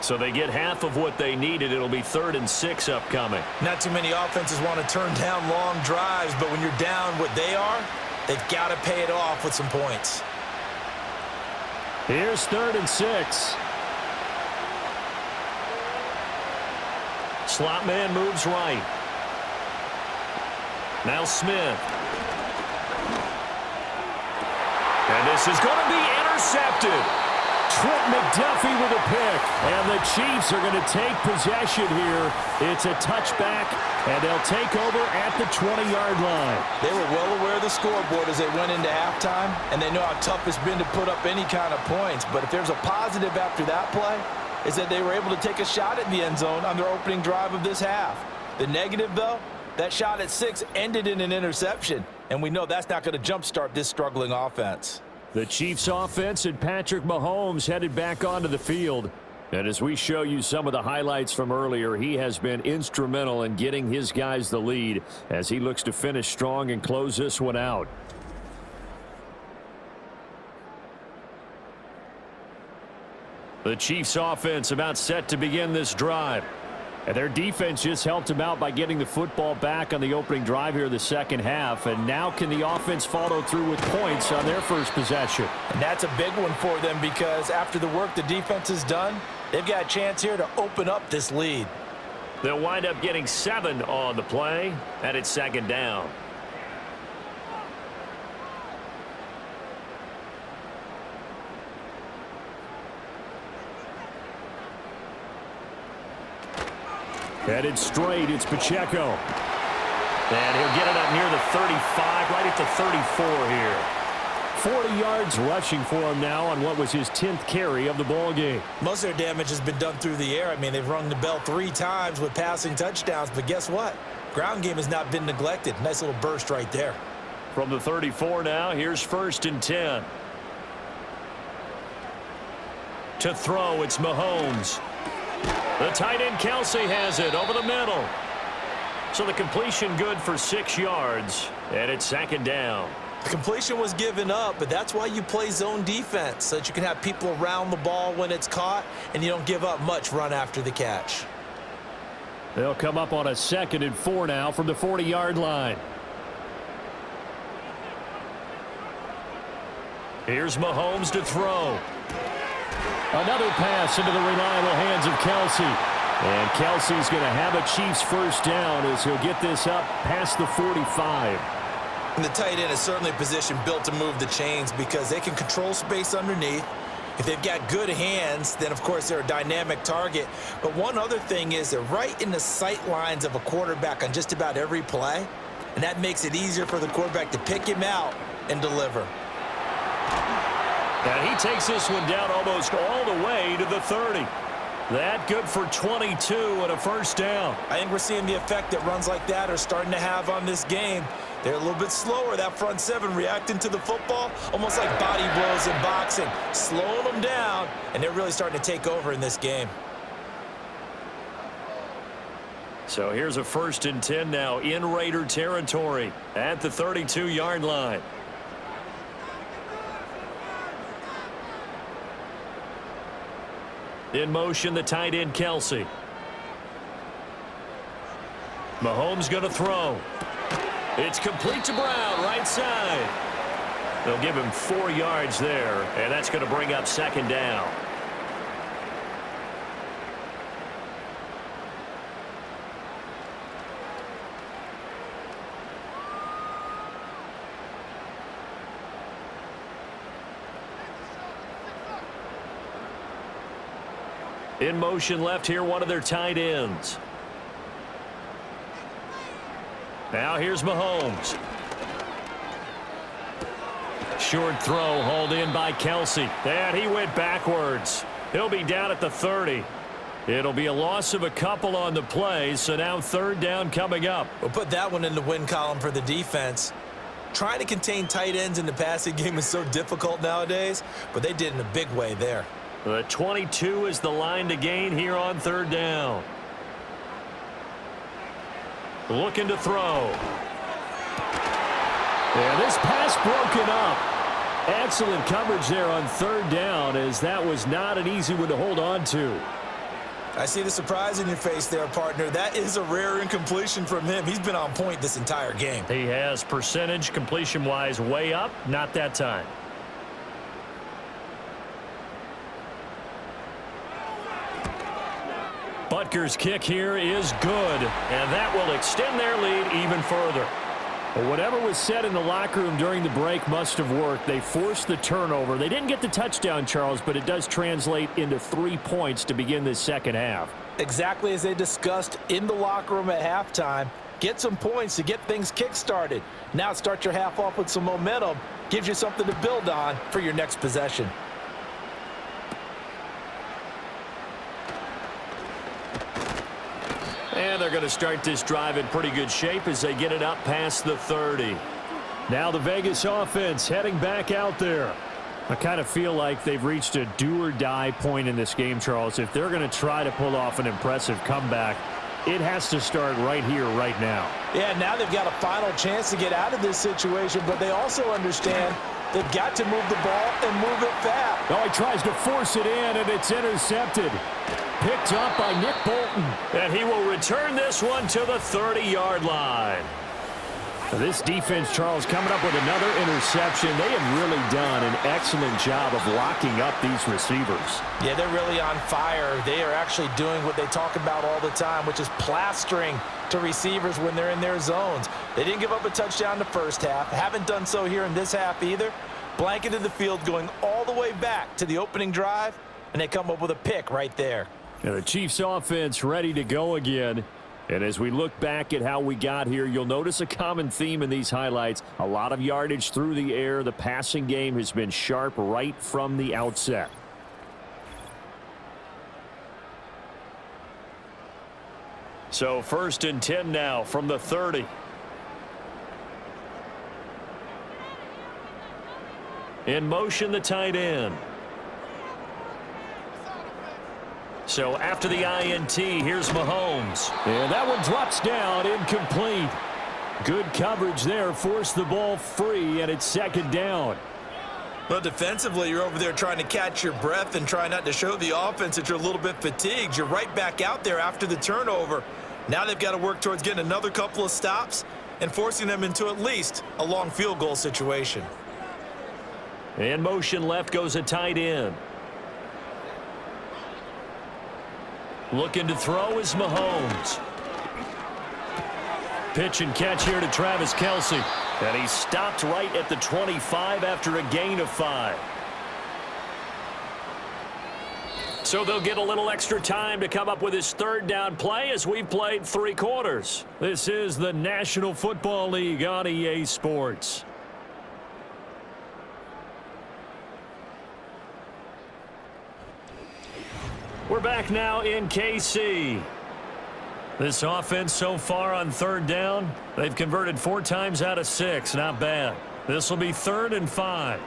B: So they get half of what they needed. It'll be 3rd and 6 upcoming.
C: Not too many offenses want to turn down long drives, but when you're down what they are, they've got to pay it off with some points.
B: Here's 3rd and 6. Slot man moves right. Now Smith. And this is going to be intercepted. Trent McDuffie with a pick. And the Chiefs are going to take possession here. It's a touchback, and they'll take over at the 20-yard line.
C: They were well aware of the scoreboard as they went into halftime, and they know how tough it's been to put up any kind of points. But if there's a positive after that play, is that they were able to take a shot at the end zone on their opening drive of this half. The negative, though, that shot at 6 ended in an interception, and we know that's not going to jumpstart this struggling offense.
B: The Chiefs offense and Patrick Mahomes headed back onto the field. And as we show you some of the highlights from earlier, he has been instrumental in getting his guys the lead as he looks to finish strong and close this one out. The Chiefs offense about set to begin this drive. And their defense just helped them out by getting the football back on the opening drive here in the second half. And now can the offense follow through with points on their first possession?
C: And that's a big one for them because after the work the defense has done, they've got a chance here to open up this lead.
B: They'll wind up getting 7 on the play, and it's 2nd down. Headed straight, it's Pacheco. And he'll get it up near the 35, right at the 34 here. 40 yards rushing for him now on what was his 10th carry of the ball game.
C: Most of their damage has been done through the air. I mean, they've rung the bell 3 times with passing touchdowns, but guess what? Ground game has not been neglected. Nice little burst right there.
B: From the 34 now, here's 1st and 10. To throw, it's Mahomes. The tight end Kelsey has it over the middle. So the completion good for 6 yards, and it's 2nd down.
C: The completion was given up, but that's why you play zone defense, so that you can have people around the ball when it's caught, and you don't give up much run after the catch.
B: They'll come up on a 2nd and 4 now from the 40-yard line. Here's Mahomes to throw. Another pass into the reliable hands of Kelsey. And Kelsey's going to have a Chiefs first down as he'll get this up past the 45.
C: And the tight end is certainly a position built to move the chains because they can control space underneath. If they've got good hands, then of course they're a dynamic target. But one other thing is they're right in the sight lines of a quarterback on just about every play. And that makes it easier for the quarterback to pick him out and deliver.
B: And he takes this one down almost all the way to the 30. That good for 22 and a first down.
C: I think we're seeing the effect that runs like that are starting to have on this game. They're a little bit slower, that front 7 reacting to the football, almost like body blows in boxing, slowing them down, and they're really starting to take over in this game.
B: So here's a 1st and 10 now in Raider territory at the 32-yard line. In motion, the tight end, Kelsey. Mahomes going to throw. It's complete to Brown, right side. They'll give him 4 yards there, and that's going to bring up second down. In motion left here, one of their tight ends. Now here's Mahomes. Short throw hauled in by Kelsey. And he went backwards. He'll be down at the 30. It'll be a loss of a couple on the play, so now third down coming up.
C: We'll put that one in the win column for the defense. Trying to contain tight ends in the passing game is so difficult nowadays, but they did in a big way there.
B: The 22 is the line to gain here on third down. Looking to throw. And this pass broken up. Excellent coverage there on third down, as that was not an easy one to hold on to.
C: I see the surprise in your face there, partner. That is a rare incompletion from him. He's been on point this entire game.
B: He has percentage completion-wise way up, not that time. Butker's kick here is good, and that will extend their lead even further. Well, whatever was said in the locker room during the break must have worked. They forced the turnover. They didn't get the touchdown, Charles, but it does translate into 3 points to begin this second half.
C: Exactly as they discussed in the locker room at halftime. Get some points to get things kick-started. Now start your half off with some momentum. Gives you something to build on for your next possession.
B: And they're going to start this drive in pretty good shape as they get it up past the 30. Now the Vegas offense heading back out there. I kind of feel like they've reached a do-or-die point in this game, Charles. If they're going to try to pull off an impressive comeback, it has to start right here, right now.
C: Yeah, now they've got a final chance to get out of this situation, but they also understand they've got to move the ball and move it fast.
B: Oh, he tries to force it in, and it's intercepted. Picked up by Nick Bolton. And he will return this one to the 30-yard line. This defense, Charles, coming up with another interception. They have really done an excellent job of locking up these receivers.
C: Yeah, they're really on fire. They are actually doing what they talk about all the time, which is plastering to receivers when they're in their zones. They didn't give up a touchdown the first half. Haven't done so here in this half either. Blanketed the field going all the way back to the opening drive, and they come up with a pick right there.
B: And the Chiefs offense ready to go again. And as we look back at how we got here, you'll notice a common theme in these highlights. A lot of yardage through the air. The passing game has been sharp right from the outset. So 1st and 10 now from the 30. In motion, the tight end. So after the INT, here's Mahomes. And that one drops down, incomplete. Good coverage there, forced the ball free, and it's second down.
C: Well, defensively, you're over there trying to catch your breath and try not to show the offense that you're a little bit fatigued. You're right back out there after the turnover. Now they've got to work towards getting another couple of stops and forcing them into at least a long field goal situation.
B: In motion left goes a tight end. Looking to throw is Mahomes. Pitch and catch here to Travis Kelce. And he stopped right at the 25 after a gain of 5. So they'll get a little extra time to come up with his third down play as we've played 3 quarters. This is the National Football League on EA Sports. We're back now in KC. This offense so far on third down, they've converted 4 times out of 6. Not bad. This will be 3rd and 5.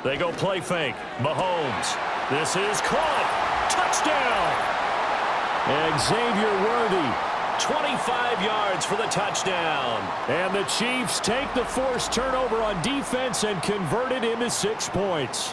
B: They go play fake. Mahomes. This is caught. Touchdown. Xavier Worthy. 25 yards for the touchdown. And the Chiefs take the forced turnover on defense and convert it into 6 points.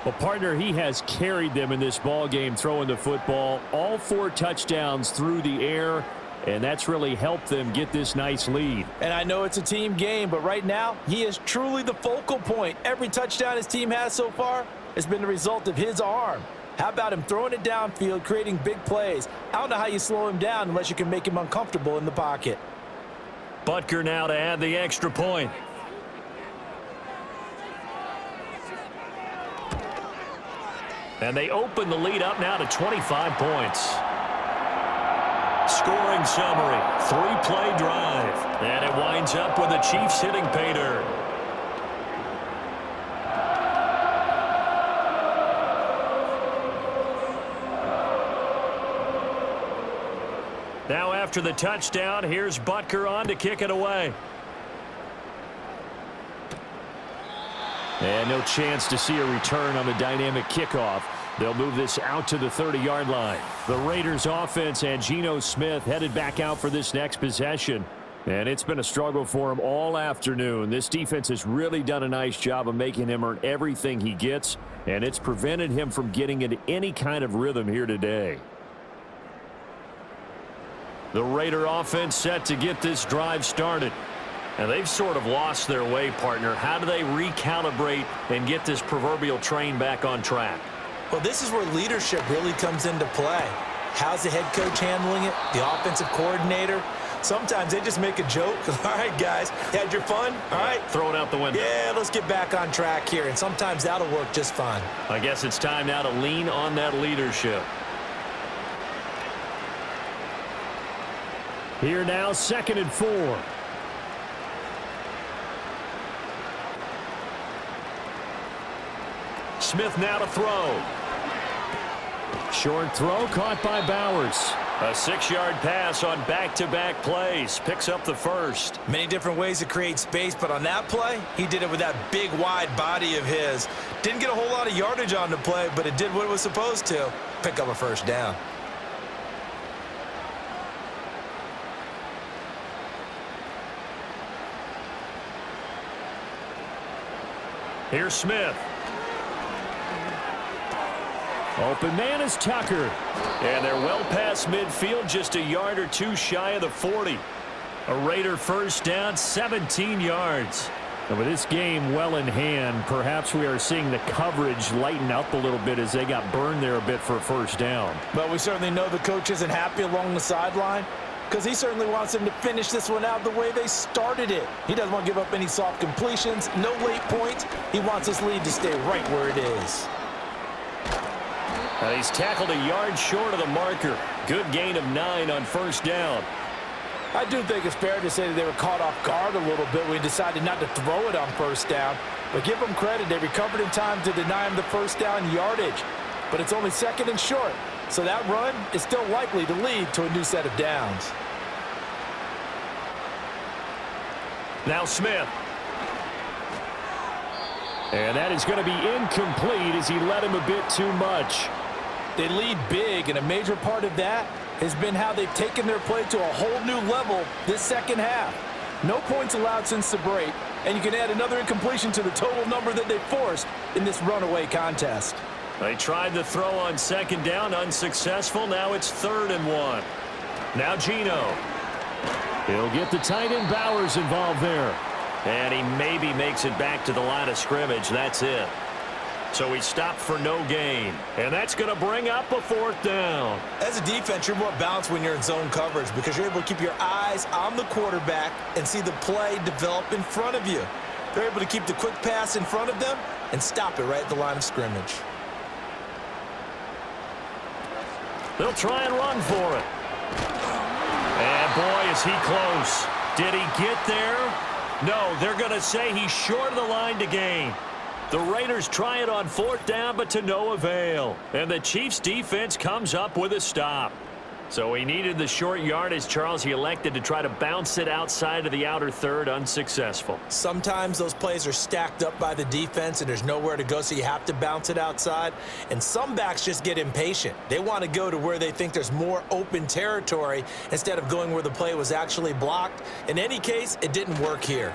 B: Well, partner, he has carried them in this ball game throwing the football. All 4 touchdowns through the air. and that's really helped them get this nice lead.
C: And I know it's a team game, but right now, he is truly the focal point. Every touchdown his team has so far has been the result of his arm. How about him throwing it downfield, creating big plays? I don't know how you slow him down unless you can make him uncomfortable in the pocket.
B: Butker now to add the extra point. And they open the lead up now to 25 points. Scoring summary, 3-play drive. And it winds up with the Chiefs hitting pay dirt. Now after the touchdown, here's Butker on to kick it away. And no chance to see a return on the dynamic kickoff. They'll move this out to the 30-yard line. The Raiders offense and Geno Smith headed back out for this next possession. And it's been a struggle for him all afternoon. This defense has really done a nice job of making him earn everything he gets, and it's prevented him from getting into any kind of rhythm here today. The Raider offense set to get this drive started. And they've sort of lost their way, partner. How do they recalibrate and get this proverbial train back on track?
C: Well, this is where leadership really comes into play. How's the head coach handling it? The offensive coordinator? Sometimes they just make a joke. All right, guys, had your fun? All right.
B: Throw it out the window.
C: Yeah, let's get back on track here. And sometimes that'll work just fine.
B: I guess it's time now to lean on that leadership. Here now, 2nd and 4. Smith now to throw. Short throw caught by Bowers. A 6-yard pass on back-to-back plays. Picks up the first.
C: Many different ways to create space, but on that play, he did it with that big, wide body of his. Didn't get a whole lot of yardage on the play, but it did what it was supposed to. Pick up a first down.
B: Here's Smith. Open man is Tucker. And they're well past midfield, just a yard or two shy of the 40. A Raider first down, 17 yards. And with this game well in hand, perhaps we are seeing the coverage lighten up a little bit as they got burned there a bit for a first down.
C: But we certainly know the coach isn't happy along the sideline, because he certainly wants them to finish this one out the way they started it. He doesn't want to give up any soft completions, no late points. He wants this lead to stay right where it is.
B: And he's tackled a yard short of the marker. Good gain of 9 on first down.
C: I do think it's fair to say that they were caught off guard a little bit when he decided not to throw it on first down. But give them credit, they recovered in time to deny him the first down yardage. But it's only 2nd and short. So that run is still likely to lead to a new set of downs.
B: Now Smith. And that is going to be incomplete as he led him a bit too much.
C: They lead big, and a major part of that has been how they've taken their play to a whole new level this second half. No points allowed since the break, and you can add another incompletion to the total number that they forced in this runaway contest.
B: They tried to throw on 2nd down, unsuccessful. Now it's 3rd and 1. Now Geno. He'll get the tight end Bowers involved there. And he maybe makes it back to the line of scrimmage. That's it. So he stopped for no gain. And that's going to bring up a 4th down.
C: As a defense, you're more balanced when you're in zone coverage because you're able to keep your eyes on the quarterback and see the play develop in front of you. They're able to keep the quick pass in front of them and stop it right at the line of scrimmage.
B: They'll try and run for it. And boy, is he close. Did he get there? No, they're going to say he's short of the line to gain. The Raiders try it on 4th down, but to no avail. And the Chiefs defense comes up with a stop. So he needed the short yardage, Charles. He elected to try to bounce it outside of the outer third, unsuccessful.
C: Sometimes those plays are stacked up by the defense and there's nowhere to go, so you have to bounce it outside. And some backs just get impatient. They want to go to where they think there's more open territory instead of going where the play was actually blocked. In any case, it didn't work here.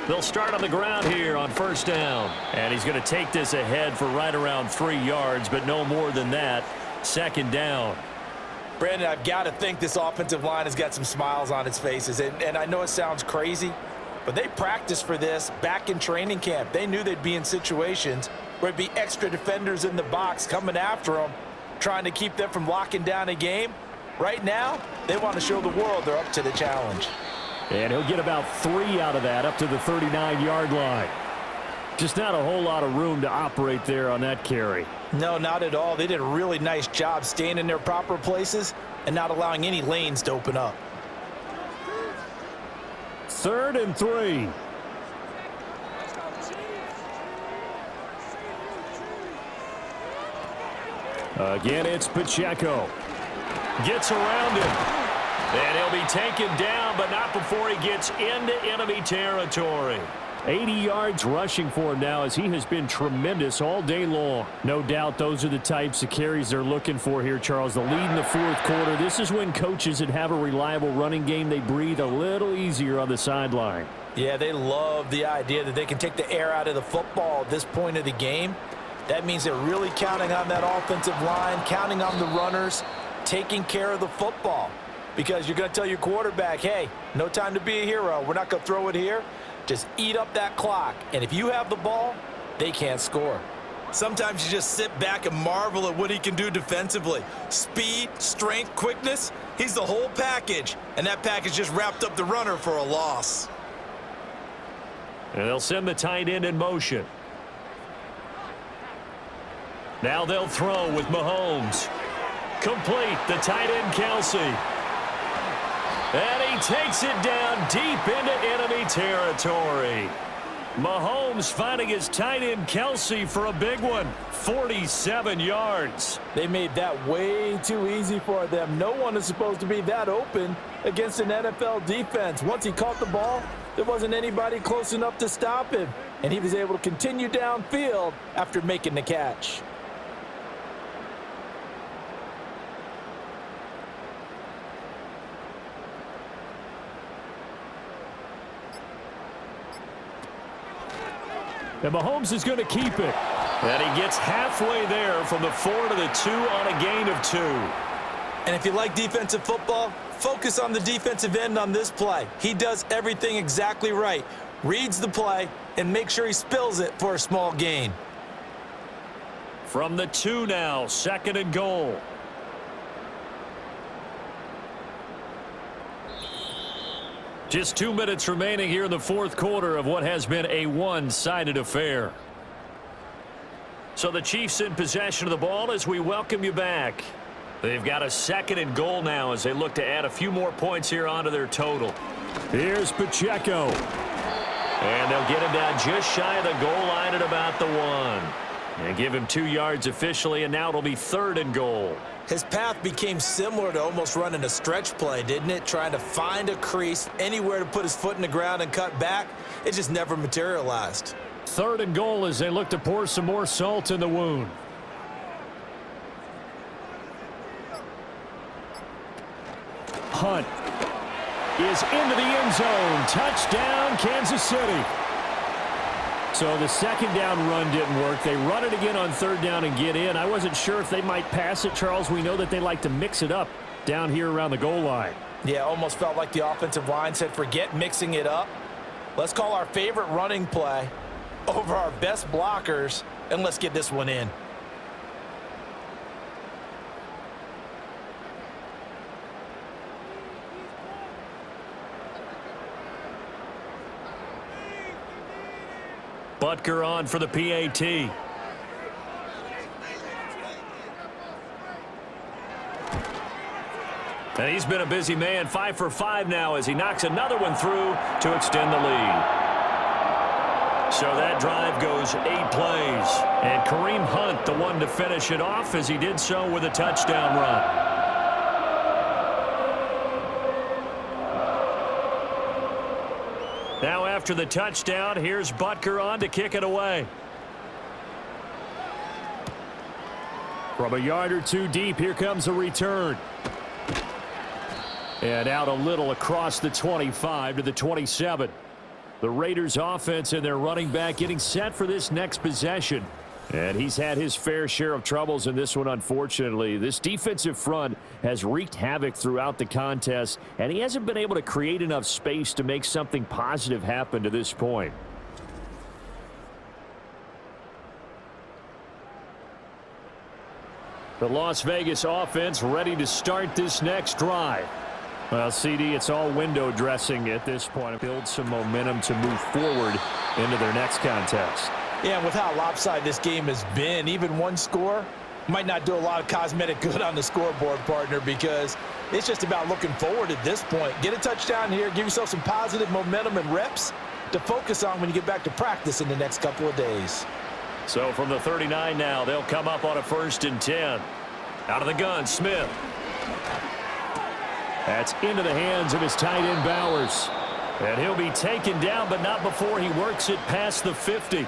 B: They'll start on the ground here on 1st down. And he's going to take this ahead for right around 3 yards, but no more than that. 2nd down.
C: Brandon, I've got to think this offensive line has got some smiles on its faces. And I know it sounds crazy, but they practiced for this back in training camp. They knew they'd be in situations where it'd be extra defenders in the box coming after them, trying to keep them from locking down a game. Right now, they want to show the world they're up to the challenge.
B: And he'll get about 3 out of that, up to the 39-yard line. Just not a whole lot of room to operate there on that carry.
C: No, not at all. They did a really nice job staying in their proper places and not allowing any lanes to open up.
B: 3rd and 3. Again, it's Pacheco. Gets around him. And he'll be taken down, but not before he gets into enemy territory. 80 yards rushing for him now, as he has been tremendous all day long. No doubt those are the types of carries they're looking for here, Charles. The lead in the 4th quarter. This is when coaches that have a reliable running game, they breathe a little easier on the sideline.
C: Yeah, they love the idea that they can take the air out of the football at this point of the game. That means they're really counting on that offensive line, counting on the runners, taking care of the football. Because you're going to tell your quarterback, hey, no time to be a hero. We're not going to throw it here. Just eat up that clock. And if you have the ball, they can't score. Sometimes you just sit back and marvel at what he can do defensively. Speed, strength, quickness, he's the whole package. And that package just wrapped up the runner for a loss.
B: And they'll send the tight end in motion. Now they'll throw with Mahomes. Complete, the tight end Kelsey. And he takes it down deep into enemy territory. Mahomes finding his tight end Kelsey for a big one. 47 yards.
C: They made that way too easy for them. No one is supposed to be that open against an NFL defense. Once he caught the ball, there wasn't anybody close enough to stop him. And he was able to continue downfield after making the catch.
B: And Mahomes is going to keep it. And he gets halfway there from the 4 to the 2 on a gain of 2.
C: And if you like defensive football, focus on the defensive end on this play. He does everything exactly right. Reads the play and makes sure he spills it for a small gain.
B: From the 2 now, 2nd and goal. Just 2 minutes remaining here in the 4th quarter of what has been a one-sided affair. So the Chiefs in possession of the ball as we welcome you back. They've got a 2nd and goal now as they look to add a few more points here onto their total. Here's Pacheco. And they'll get him down just shy of the goal line at about the 1. And give him 2 yards officially, and now it'll be 3rd and goal.
C: His path became similar to almost running a stretch play, didn't it? Trying to find a crease, anywhere to put his foot in the ground and cut back. It just never materialized.
B: 3rd and goal as they look to pour some more salt in the wound. Hunt is into the end zone. Touchdown, Kansas City. So the 2nd down run didn't work. They run it again on 3rd down and get in. I wasn't sure if they might pass it, Charles. We know that they like to mix it up down here around the goal line.
C: Yeah, almost felt like the offensive line said, forget mixing it up. Let's call our favorite running play over our best blockers, and let's get this one in.
B: Butker on for the PAT. And he's been a busy man, 5 for 5 now as he knocks another one through to extend the lead. So that drive goes 8 plays. And Kareem Hunt, the one to finish it off as he did so with a touchdown run. Now after the touchdown, here's Butker on to kick it away. From a yard or 2 deep, here comes a return. And out a little across the 25 to the 27. The Raiders offense and their running back getting set for this next possession. And he's had his fair share of troubles in this one, unfortunately. This defensive front has wreaked havoc throughout the contest, and he hasn't been able to create enough space to make something positive happen to this point. The Las Vegas offense ready to start this next drive. Well, CD, it's all window dressing at this point. Build some momentum to move forward into their next contest.
C: Yeah, and with how lopsided this game has been, even one score might not do a lot of cosmetic good on the scoreboard, partner, because it's just about looking forward at this point. Get a touchdown here, give yourself some positive momentum and reps to focus on when you get back to practice in the next couple of days.
B: So from the 39 now, they'll come up on a 1st and 10. Out of the gun, Smith. That's into the hands of his tight end, Bowers. And he'll be taken down, but not before he works it past the 50.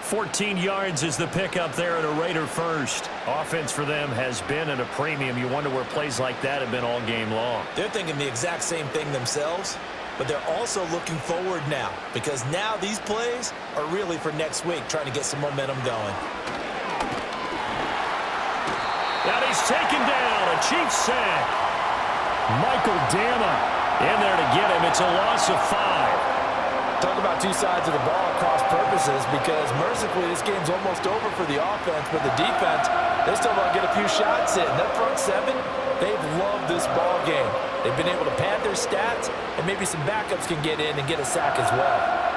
B: 14 yards is the pickup there at a Raider first. Offense for them has been at a premium. You wonder where plays like that have been all game long.
C: They're thinking the exact same thing themselves, but they're also looking forward now, because now these plays are really for next week, trying to get some momentum going.
B: And he's taken down, a Chiefs sack. Michael Dama in there to get him. It's a loss of 5.
C: Talk about two sides of the ball at cross purposes, because mercifully this game's almost over for the offense, but the defense, they still want to get a few shots in. That front seven, they've loved this ball game. They've been able to pad their stats, and maybe some backups can get in and get a sack as well.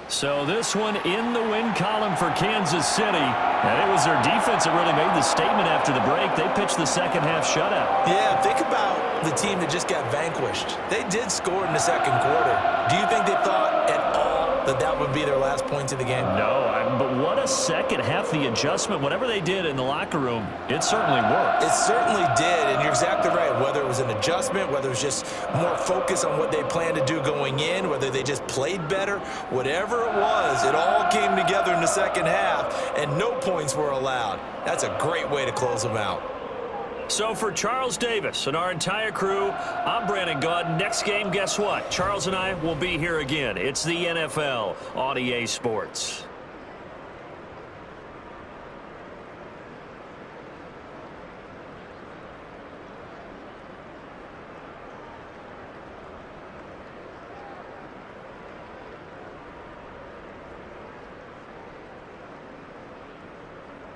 B: So this one in the win column for Kansas City. And it was their defense that really made the statement after the break. They pitched the second half shutout.
C: Yeah, think about the team that just got vanquished. They did score in the second quarter. Do you think they thought at all that that would be their last points of the game?
B: No, but what a second half. The adjustment, whatever they did in the locker room, it certainly worked.
C: It certainly did, and you're exactly right. Whether it was an adjustment, whether it was just more focus on what they planned to do going in, whether they just played better, whatever it was, it all came together in the second half, and no points were allowed. That's a great way to close them out.
B: So for Charles Davis and our entire crew, I'm Brandon Gaudin. Next game, guess what? Charles and I will be here again. It's the NFL on EA Sports.